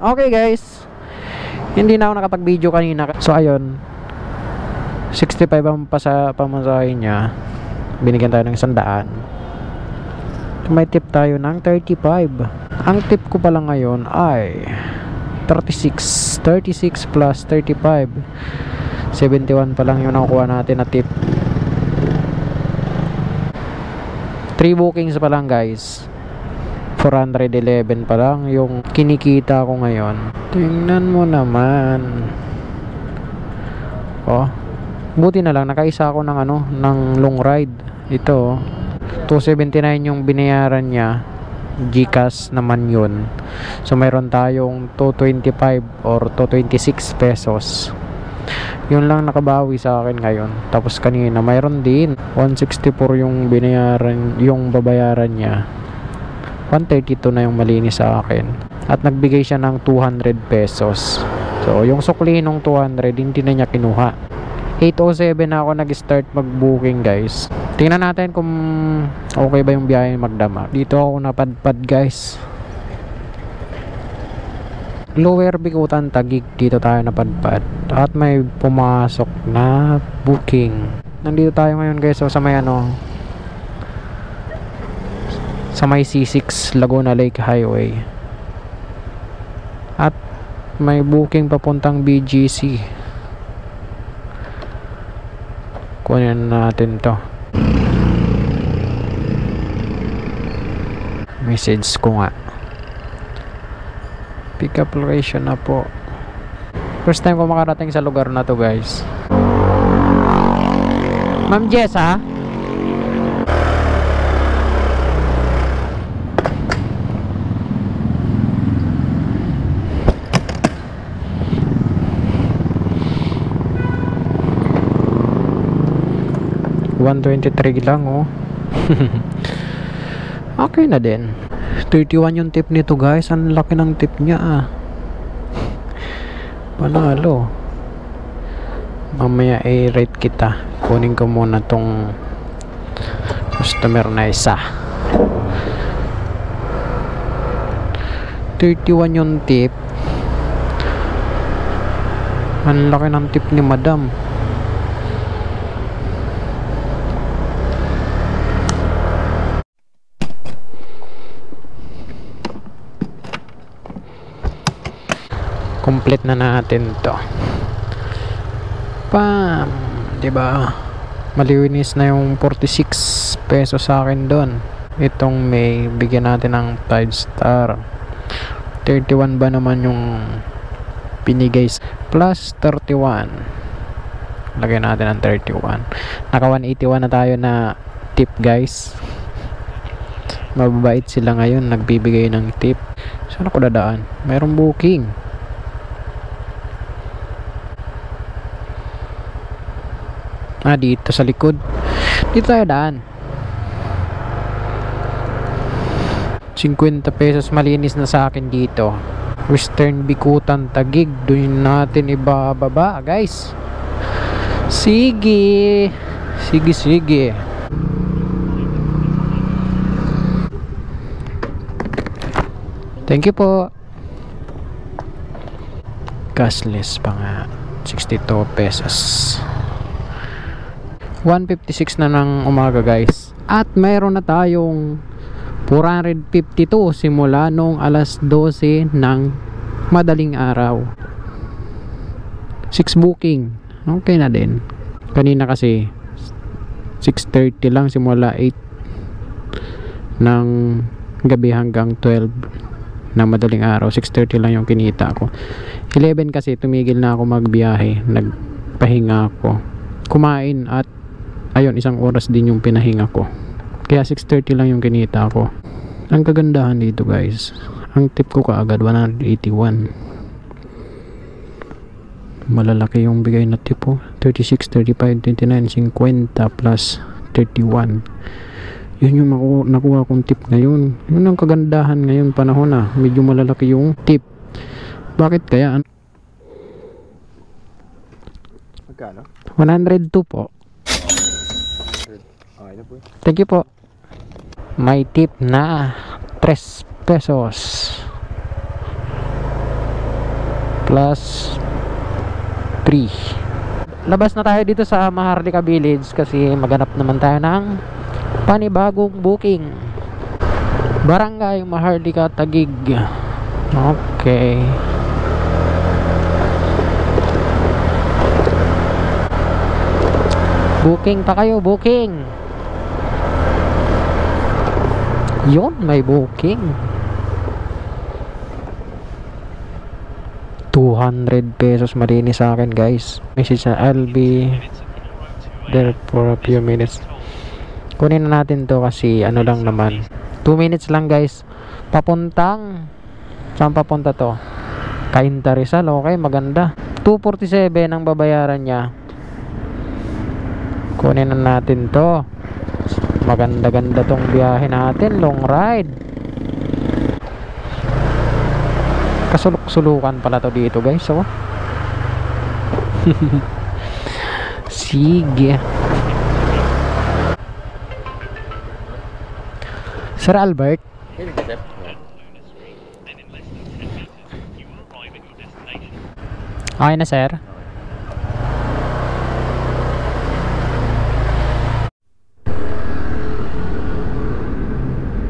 Okay guys, hindi na ako nakapag-video kanina. So ayun, 65 ang pamasahe niya. Binigyan tayo ng 100. May tip tayo ng 35. Ang tip ko pala ngayon ay 36 plus 35, 71 pa lang yung nakukuha natin na tip. 3 bookings pa lang guys, 411 pa lang yung kinikita ko ngayon. Tingnan mo naman. Oh, buti na lang nakaisa ako ng ng long ride. Ito 279 yung binayaran niya, GCash naman yun. So mayroon tayong 225 or 226 pesos. Yun lang nakabawi sa akin ngayon. Tapos kanina mayroon din 164 yung binayaran, yung babayaran niya. 132 na yung malinis sa akin. At nagbigay siya ng 200 pesos. So yung sukli nung 200 hindi na niya kinuha. 8:07 na ako nag-start mag-booking guys. Tingnan natin kung okay ba yung biyahe magdamag. Dito ako napadpad guys. Lower Bikutan Taguig, dito tayo napadpad. At may pumasok na booking. Nandito tayo ngayon guys, so sa may sa may C6 Laguna Lake Highway. At may booking papuntang BGC. Kunin natin to. Message ko nga. Pick up location na po. First time ko makarating sa lugar na to guys. Ma'am Jess ha? $123 lang oh. Okay na din. 31 yung tip nito guys. Ang laki ng tip niya ah. Panalo. Mamaya i-rate kita. Kunin ko muna tong customer na isa. 31 yung tip. Ang laki ng tip ni madam. Complete na natin to. Pam, 'di ba? Malinis na yung 46 pesos sa akin doon. Itong may bigyan natin ng 5 star. 31 ba naman yung pinigay plus 31. Lagyan natin ng 31. Naka 181 na tayo na tip guys. Mababait sila ngayon, nagbibigay ng tip. Saan ako dadaan? Mayroong booking. Dito sa likod. Dito tayo daan. 50 pesos malinis na sa akin dito. Western Bikutan Taguig. Doon natin ibababa guys. Sige. Sige. Thank you po. Cashless pa nga. 62 pesos. 156 na ng umaga guys. At mayroon na tayong 452 simula nung alas 12 ng madaling araw. 6 booking. Okay na din. Kanina kasi 6:30 lang simula 8 ng gabi hanggang 12 na madaling araw. 6:30 lang yung kinita ko. 11 kasi tumigil na ako magbiyahe. Nagpahinga ako. Kumain at ayun, 1 oras din yung pinahinga ko. Kaya 6:30 lang yung kinita ko. Ang kagandahan dito guys, ang tip ko kaagad 181. Malalaki yung bigay na tip po. 36, 35, 29, 50 plus 31. Yun yung nakuha kong tip ngayon. Yun ang kagandahan ngayon panahon na. Medyo malalaki yung tip. Bakit kaya? Magkano? 102 po. Thank you po. May tip na 3 pesos. plus 3. Labas na tayo dito sa Maharlika Village kasi maghanap naman tayo ng panibagong booking. Barangay Maharlika, Taguig. Okay. Booking pa kayo, booking. Yun, may booking. 200 pesos malinis sa akin, guys. Message na, I'll be there for a few minutes. Kunin na natin to kasi ano lang naman, 2 minutes lang, guys. Papuntang, saan papunta to? Cainta Rizal. Okay, maganda. 247 ang babayaran niya. Kunin na natin to. Maganda-ganda tong biyahe natin, long ride. Kasuluk-sulukan pala to dito, guys. Oh. Sige. Sir Albert. Okay na, sir.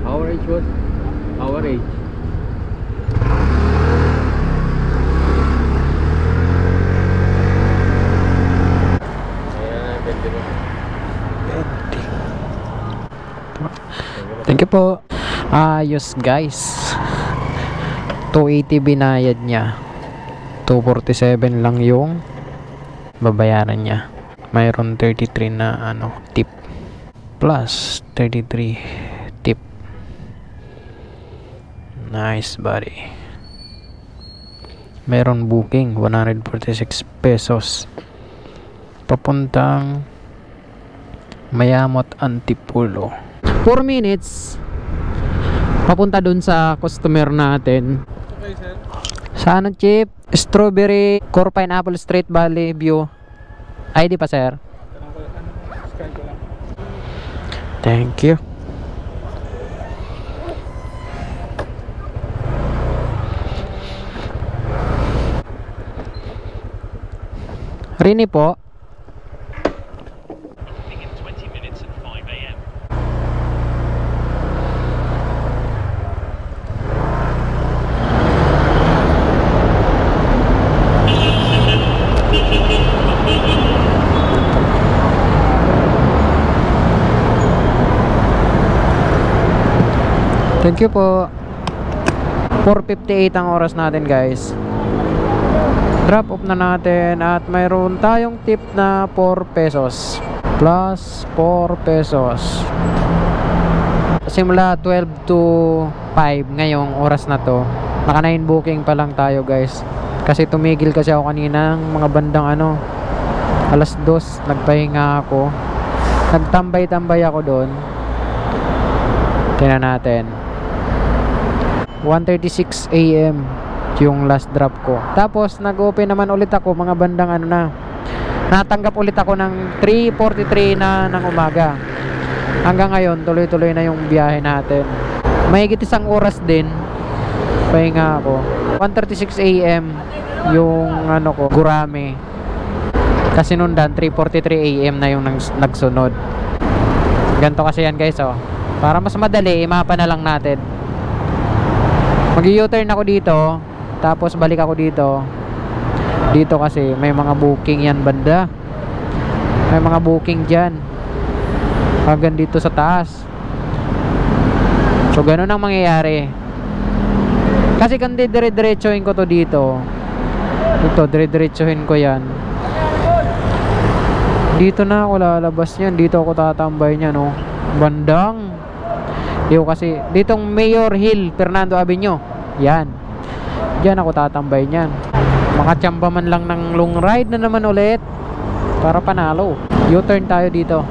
Our age was our age. Thank you po. Ayos, guys. 280 binayad niya. 247 lang yung babayaran niya. Mayroon 33 na tip. Plus 33 tip. Nice, buddy. Meron booking 146 pesos. Papuntang Mayamot, Antipulo. 4 minutes papunta dun sa customer natin. Okay, sir. Saan ang chip? Strawberry, Core Pineapple, Straight Valley View. ID pa, sir? Thank you. Rini po. Thank you po. 4:58 ang oras natin, guys. Drop off na natin at mayroon tayong tip na 4 pesos plus 4 pesos. Simula 12 to 5 ngayong oras na to. Naka 9 booking pa lang tayo, guys. Kasi tumigil kasi ako kanina ng mga bandang alas 2, nagpahinga ako. Nagtambay-tambay ako doon. Tingnan natin. 1:36 AM yung last drop ko. Tapos nag-open naman ulit ako mga bandang natanggap ulit ako ng 3:43 na ng umaga. Hanggang ngayon tuloy-tuloy na yung biyahe natin. Mahigit isang oras din pahinga ako. 1:36 AM yung ko, Gurame. Kasi nundan 3:43 AM na yung nagsunod. Ganto kasi yan, guys, oh. Para mas madali, imapa na lang natin. Mag-u-turn ako dito, tapos balik ako dito. Dito kasi may mga booking yan, banda. May mga booking dyan hanggang dito sa taas. So ganun ang mangyayari. Kasi kung dire-diretsuhin ko to dito, ito dire-diretsuhin ko yan, dito na ako lalabas yan. Dito ako tatambay niya, no, bandang yung kasi ditong Mayor Hill, Fernando Avenue. Yan. Diyan ako tatambay niyan. Makachamba man lang ng long ride na naman ulit para panalo. U-turn tayo dito.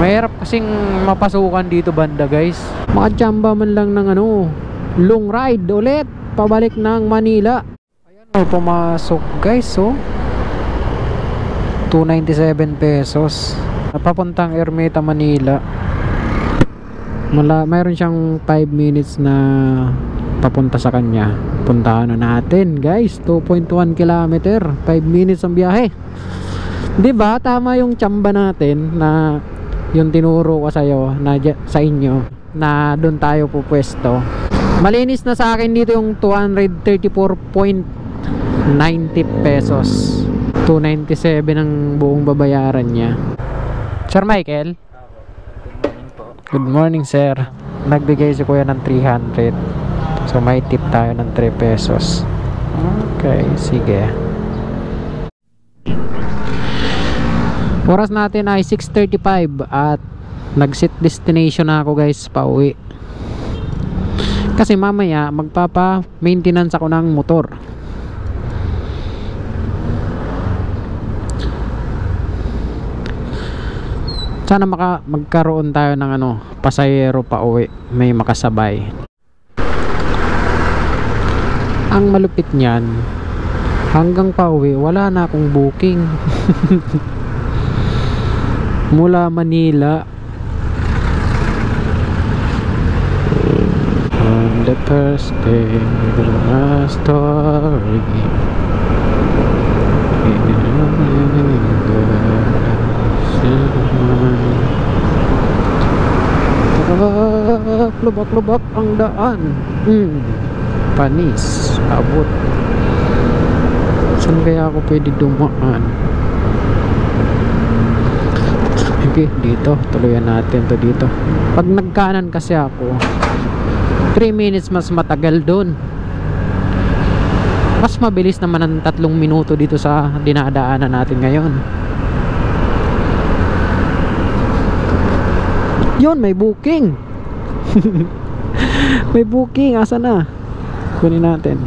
Mahirap kasing mapasukan dito, banda, guys. Makachamba man lang ng long ride ulit pabalik ng Manila. Ayan, pumasok, guys, oh. 297 pesos. Papuntang Ermita, Manila. Mayroon siyang 5 minutes na papunta sa kanya. Puntahan na natin guys, 2.1 kilometer, 5 minutes ang biyahe. Diba tama yung tsamba natin na yung tinuro ko sa'yo na sa inyo na doon tayo pupwesto. Malinis na sa akin dito yung 234.90 pesos, 297 ang buong babayaran niya. Sir Michael, good morning sir. Nagbigay si kuya ng 300, so may tip tayo ng 3 pesos. Okay, sige. Oras natin ay 6:35 at nag-set destination na ako guys, pauwi. Kasi mamaya magpapa-maintenance ako ng motor. Sana magkaroon tayo ng pasahero pauwi, may makasabay. Ang malupit niyan, hanggang pauwi wala na akong booking. Mula Manila, on the first day of my story, lubak-lubak ang daan. Panis, abot. Saan kaya ako pwede dumaan? Okay, dito, tuluyan natin to dito. Pag nagkanan kasi ako, 3 minutes mas matagal doon. Mas mabilis naman ang 3 minuto dito sa dinadaanan natin ngayon. Yun, may booking. May booking, asa na? Kunin natin.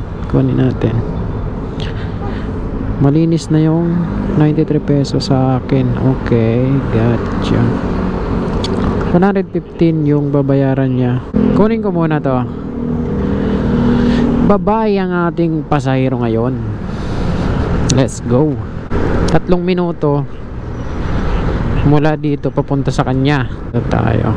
Malinis na yung 93 pesos sa akin. Okay, gotcha. 115 yung babayaran niya. Kunin ko muna to. Babay ang ating pasahero ngayon. Let's go. 3 minuto mula dito papunta sa kanya. Ito tayo.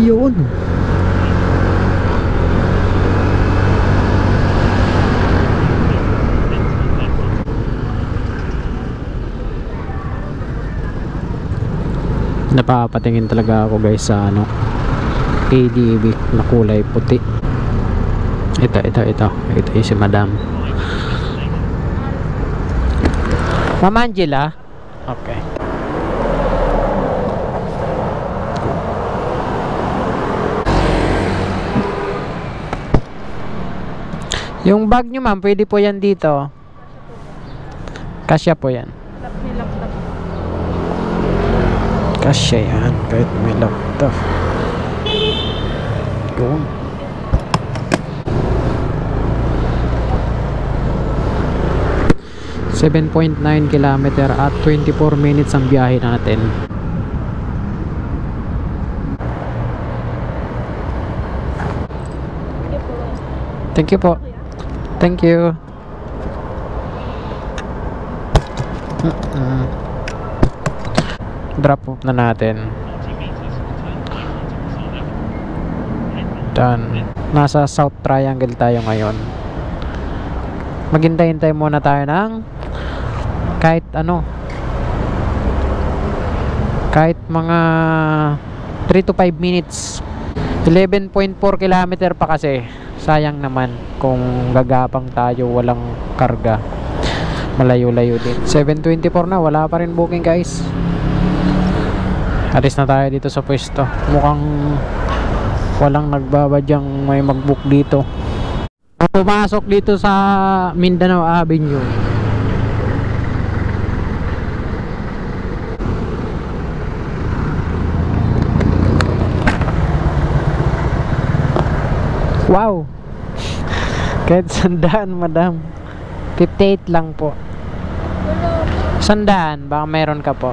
Yun. Napapatingin talaga ako guys sa ADB na kulay puti. Ito yung si Madam Ma'am Angela. Okay. Yung bag nyo ma'am, pwede po yan dito. Kasya po yan. Kasya yan, kahit may laptop. Yun. $7.9 kilometer at 24 minutes ang biyahe natin. Thank you po. Thank you. Drop off na natin. Done. Nasa South Triangle tayo ngayon. Maghintay-hintay muna tayo ng kahit mga 3 to 5 minutes. 11.4 kilometer pa kasi. Sayang naman kung gagapang tayo walang karga. Malayo-layo din. 7:24 na, wala pa rin booking guys. Alis na tayo dito sa pwesto. Mukhang walang nagbabadyang may mag-book dito. Pumasok dito sa Mindanao Avenue. Wow. Kahit 100 madam. 58 lang po. 100, baka meron ka po.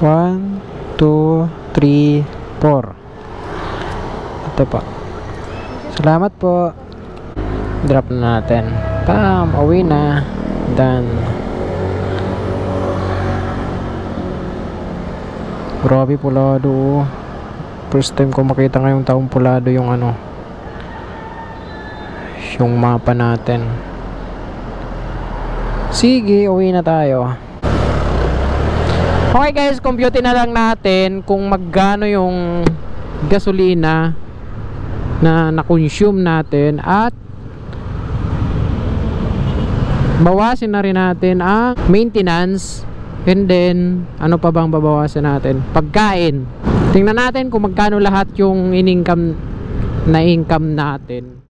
1, 2, 3, 4. Ito po. Salamat po. Drop na natin. Bam! Uwi na. Done. Grabe, pulado. First time ko makita ngayong taong pulado yung ano, yung mapa natin. Sige, uwi na tayo. Okay guys, compute na lang natin kung magkano yung gasolina na na-consume natin at bawasin na rin natin ang maintenance, and then ano pa bang babawasan natin? Pagkain. Tingnan natin kung magkano lahat yung in-income na income natin.